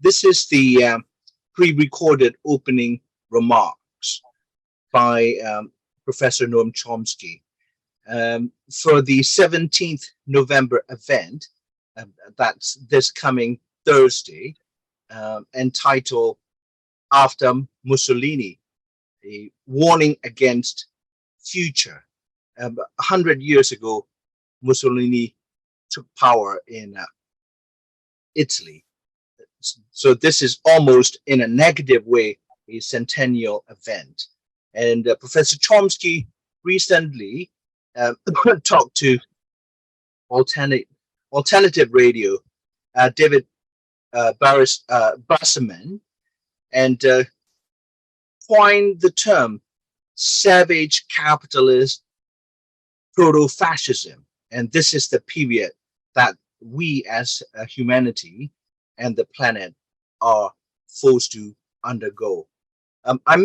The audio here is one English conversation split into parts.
This is the pre-recorded opening remarks by Professor Noam Chomsky for the 17th November event, that's this coming Thursday, entitled After Mussolini, a warning against future. 100 years ago, Mussolini took power in Italy. So this is almost in a negative way a centennial event. And Professor Chomsky recently talked to alternative radio, David Basserman, and coined the term savage capitalist proto-fascism. And this is the period that we as humanity and the planet are forced to undergo. I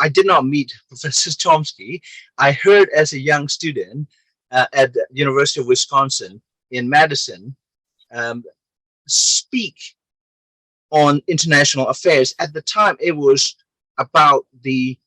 did not meet Professor Chomsky. I heard as a young student at the University of Wisconsin in Madison speak on international affairs. At the time, it was about the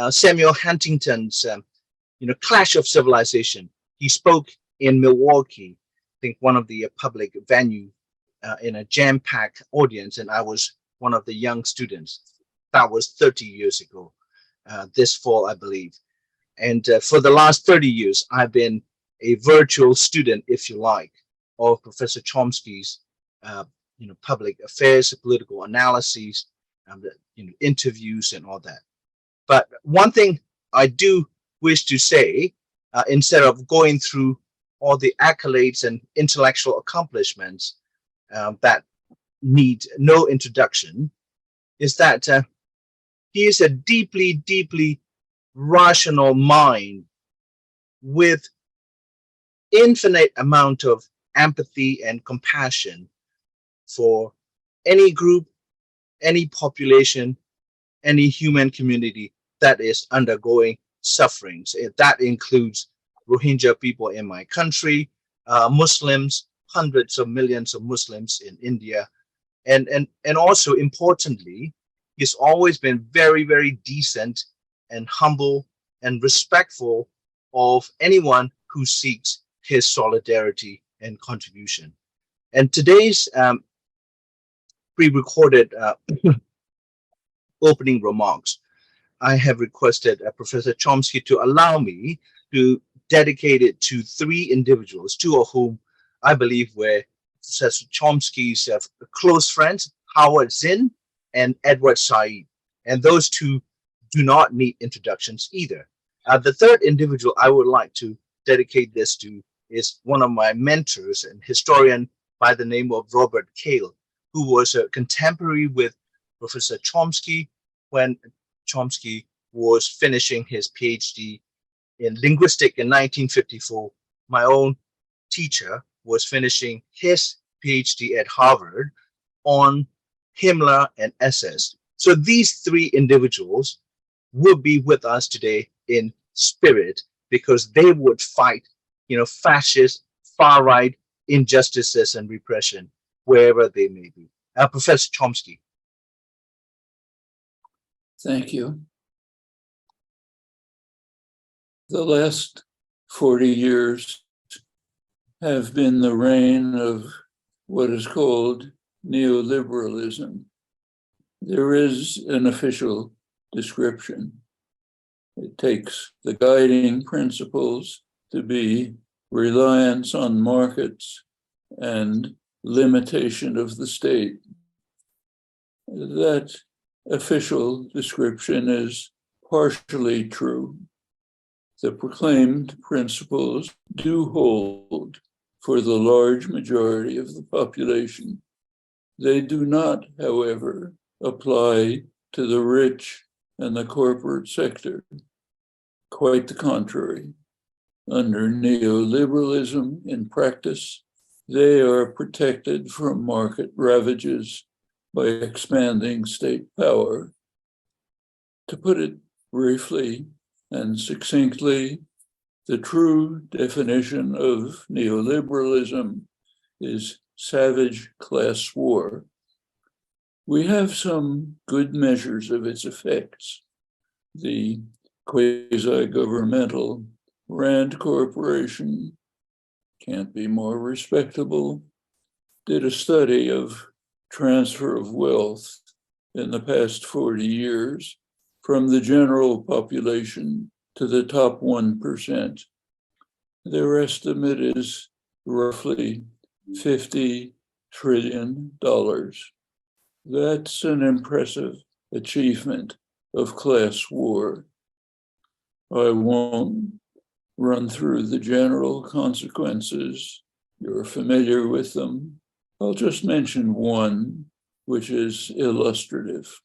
Samuel Huntington's Clash of Civilization. He spoke in Milwaukee, I think one of the public venue in a jam-packed audience, and I was one of the young students. That was 30 years ago, this fall, I believe. And for the last 30 years, I've been a virtual student, if you like, of Professor Chomsky's public affairs, political analyses, interviews and all that. But one thing I do wish to say, instead of going through all the accolades and intellectual accomplishments that need no introduction, is that he is a deeply, deeply rational mind with infinite amount of empathy and compassion for any group, any population, any human community that is undergoing sufferings. That includes Rohingya people in my country, Muslims, hundreds of millions of Muslims in India, and also importantly, he's always been very, very decent and humble and respectful of anyone who seeks his solidarity and contribution. And today's pre-recorded opening remarks, I have requested Professor Chomsky to allow me to dedicate it to three individuals, two of whom I believe were Professor Chomsky's close friends, Howard Zinn and Edward Said. And those two do not need introductions either. The third individual I would like to dedicate this to is one of my mentors, an historian by the name of Robert Cale, who was a contemporary with Professor Chomsky when Chomsky was finishing his PhD in linguistics in 1954. My own teacher was finishing his PhD at Harvard on Himmler and SS. So these three individuals would be with us today in spirit because they would fight, fascist, far-right injustices and repression wherever they may be. Professor Chomsky. Thank you. The last 40 years have been the reign of what is called neoliberalism. There is an official description. It takes the guiding principles to be reliance on markets and limitation of the state. That official description is partially true. The proclaimed principles do hold for the large majority of the population. They do not, however, apply to the rich and the corporate sector. Quite the contrary. Under neoliberalism in practice, they are protected from market ravages by expanding state power. To put it briefly and succinctly, the true definition of neoliberalism is savage class war, We have some good measures of its effects. The quasi-governmental Rand Corporation, can't be more respectable, did a study of transfer of wealth in the past 40 years from the general population to the top 1%. Their estimate is roughly $50 trillion. That's an impressive achievement of class war. I won't run through the general consequences. You're familiar with them. I'll just mention one, which is illustrative.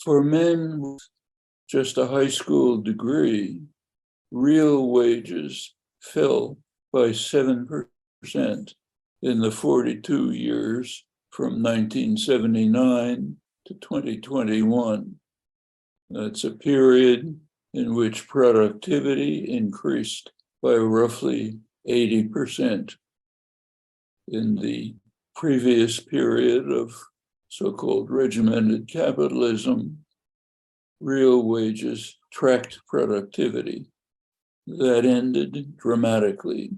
For men with just a high school degree, real wages fell by 7% in the 42 years from 1979 to 2021. That's a period in which productivity increased by roughly 80%. In the previous period of so-called regimented capitalism, real wages tracked productivity. That ended dramatically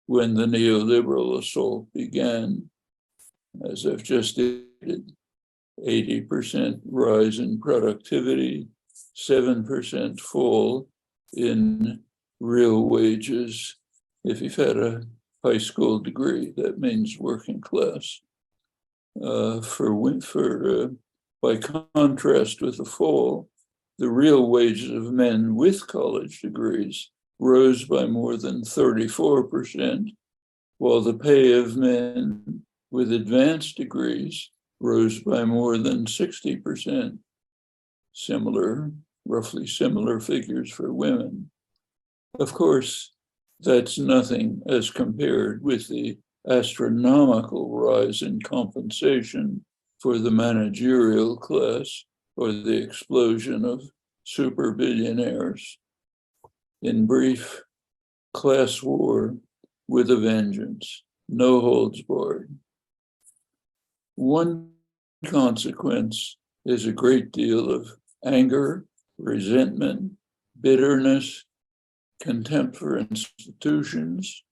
when the neoliberal assault began. As I've just stated, 80% rise in productivity, 7% fall in real wages. If you've had a high school degree, that means working class. By contrast with the fall, the real wages of men with college degrees rose by more than 34%, while the pay of men with advanced degrees rose by more than 60%. Roughly similar figures for women. Of course, that's nothing as compared with the astronomical rise in compensation for the managerial class or the explosion of super billionaires. In brief, class war with a vengeance, no holds barred. One consequence is a great deal of anger, resentment, bitterness, contempt for institutions.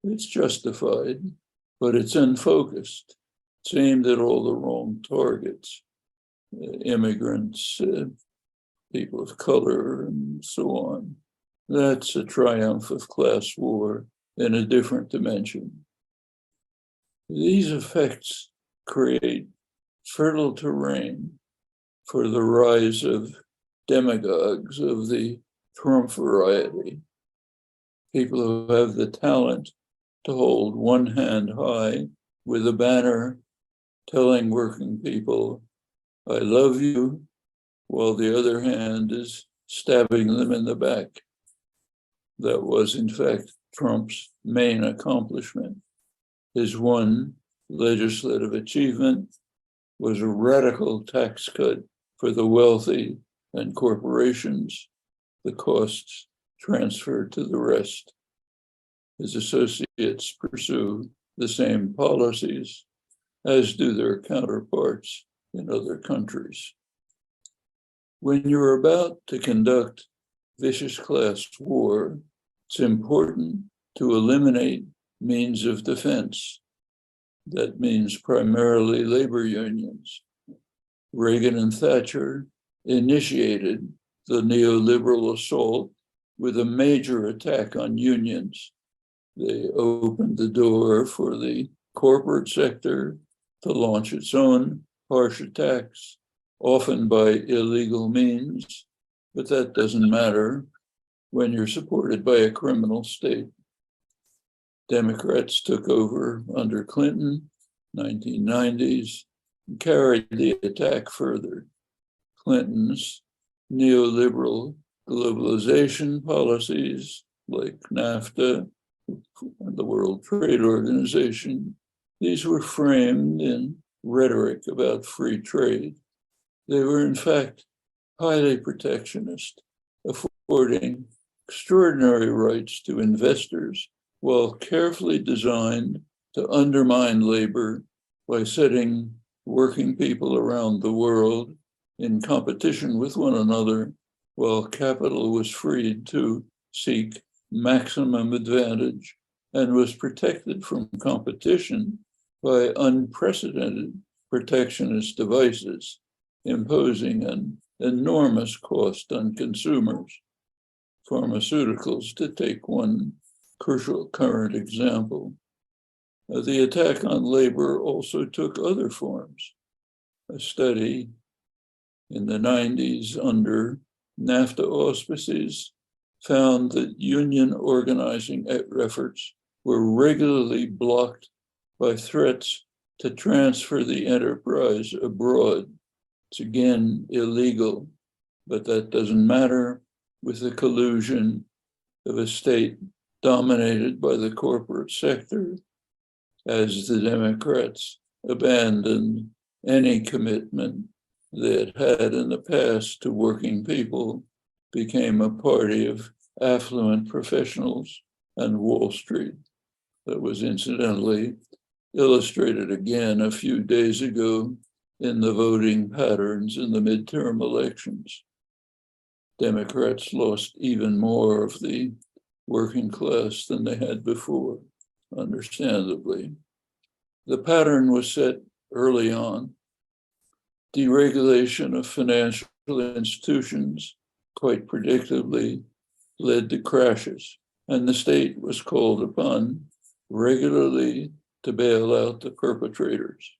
It's justified, but it's unfocused. It's aimed at all the wrong targets. Immigrants, people of color, and so on. That's a triumph of class war in a different dimension. These effects create fertile terrain for the rise of demagogues of the Trump variety, people who have the talent to hold one hand high with a banner telling working people, I love you, while the other hand is stabbing them in the back. That was, in fact, Trump's main accomplishment. His one legislative achievement was a radical tax cut for the wealthy and corporations, the costs transferred to the rest. His associates pursue the same policies, as do their counterparts in other countries. When you're about to conduct vicious class war, it's important to eliminate means of defense. That means primarily labor unions. Reagan and Thatcher initiated the neoliberal assault with a major attack on unions. They opened the door for the corporate sector to launch its own harsh attacks, often by illegal means, but that doesn't matter when you're supported by a criminal state. Democrats took over under Clinton, 1990s, and carried the attack further. Clinton's neoliberal globalization policies, like NAFTA and the World Trade Organization, these were framed in rhetoric about free trade. They were, in fact, highly protectionist, affording extraordinary rights to investors while carefully designed to undermine labor by setting working people around the world in competition with one another, while capital was freed to seek maximum advantage and was protected from competition by unprecedented protectionist devices, imposing an enormous cost on consumers. Pharmaceuticals, to take one crucial current example. The attack on labor also took other forms. A study in the 90s under NAFTA auspices found that union organizing efforts were regularly blocked by threats to transfer the enterprise abroad. It's again illegal, but that doesn't matter with the collusion of a state dominated by the corporate sector, as the Democrats abandoned any commitment that had in the past to working people, became a party of affluent professionals and Wall Street. That was incidentally illustrated again a few days ago in the voting patterns in the midterm elections. Democrats lost even more of the working class than they had before, understandably. The pattern was set early on. Deregulation of financial institutions, quite predictably, led to crashes, and the state was called upon regularly to bail out the perpetrators.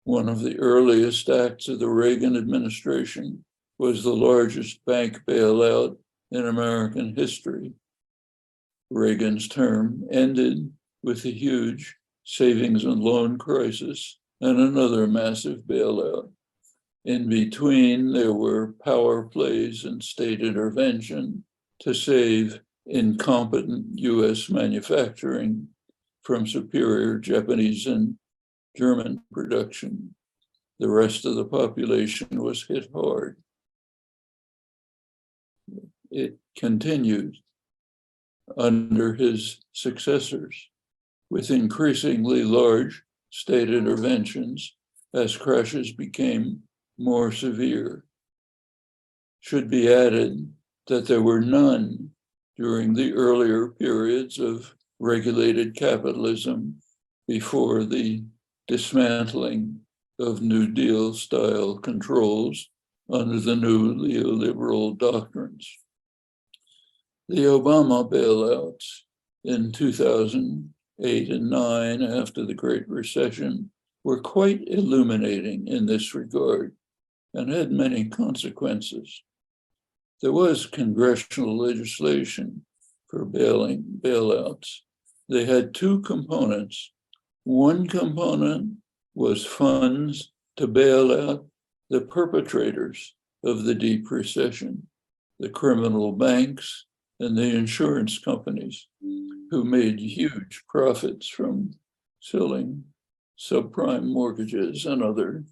One of the earliest acts of the Reagan administration was the largest bank bailout in American history. Reagan's term ended with a huge savings and loan crisis and another massive bailout. In between, there were power plays and state intervention to save incompetent US manufacturing from superior Japanese and German production. The rest of the population was hit hard. It continued under his successors with increasingly large state interventions as crashes became more severe. Should be added that there were none during the earlier periods of regulated capitalism before the dismantling of New Deal style controls under the new neoliberal doctrines. The Obama bailouts in 2008 and 9 after the Great Recession were quite illuminating in this regard and had many consequences. There was congressional legislation for bailouts. They had two components. One component was funds to bail out the perpetrators of the deep recession, the criminal banks and the insurance companies who made huge profits from selling subprime mortgages and other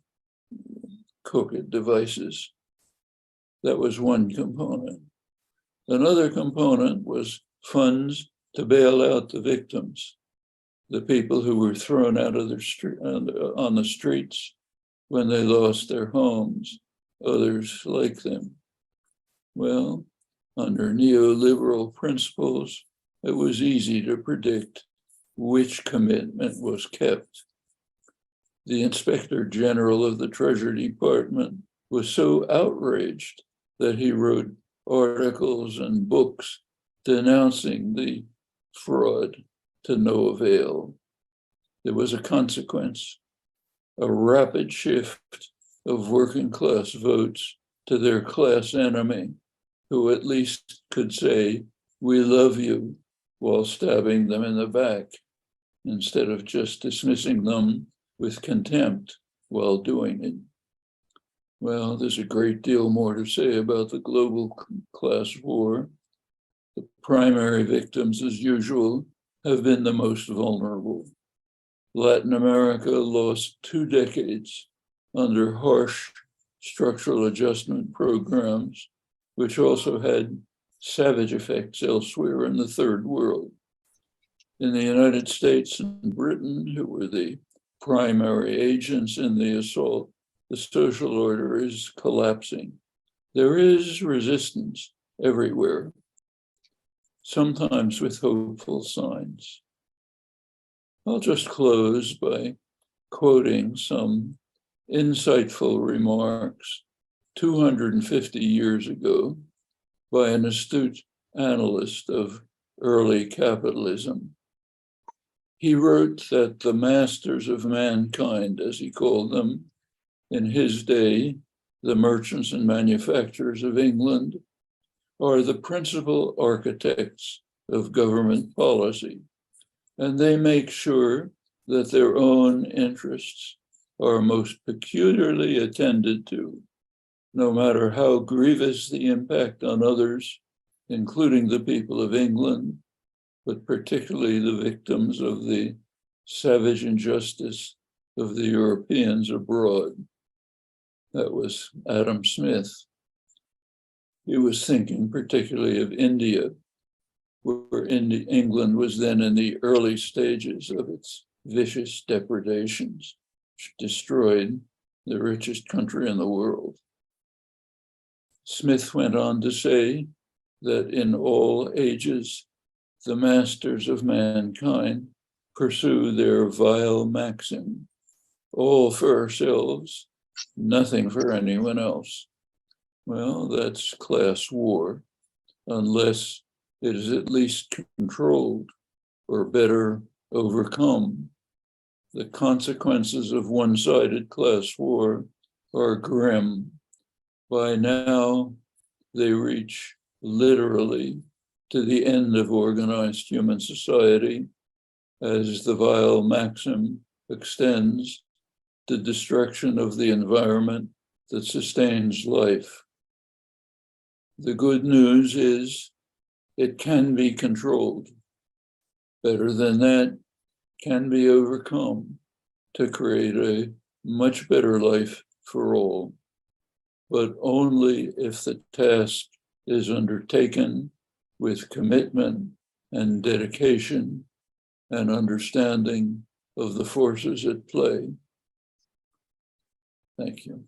crooked devices. That was one component. Another component was funds to bail out the victims, the people who were thrown out of their on the streets when they lost their homes, others like them. Well, under neoliberal principles, it was easy to predict which commitment was kept. The Inspector General of the Treasury Department was so outraged that he wrote articles and books denouncing the fraud to no avail. There was a consequence, a rapid shift of working class votes to their class enemy, who at least could say, "We love you," while stabbing them in the back, instead of just dismissing them with contempt while doing it. Well, there's a great deal more to say about the global class war. The primary victims, as usual, have been the most vulnerable. Latin America lost 2 decades under harsh structural adjustment programs, which also had savage effects elsewhere in the third world. In the United States and Britain, who were the primary agents in the assault, the social order is collapsing. There is resistance everywhere, sometimes with hopeful signs. I'll just close by quoting some insightful remarks 250 years ago by an astute analyst of early capitalism. He wrote that the masters of mankind, as he called them, in his day, the merchants and manufacturers of England, are the principal architects of government policy, and they make sure that their own interests are most peculiarly attended to, no matter how grievous the impact on others, including the people of England, but particularly the victims of the savage injustice of the Europeans abroad. That was Adam Smith. He was thinking particularly of India, where England was then in the early stages of its vicious depredations, which destroyed the richest country in the world. Smith went on to say that in all ages, the masters of mankind pursue their vile maxim, all for ourselves, nothing for anyone else. Well, that's class war, unless it is at least controlled, or better, overcome. The consequences of one-sided class war are grim. By now, they reach literally to the end of organized human society, as the vile maxim extends to destruction of the environment that sustains life. The good news is it can be controlled. Better than that, can be overcome to create a much better life for all, but only if the task is undertaken with commitment and dedication and understanding of the forces at play. Thank you.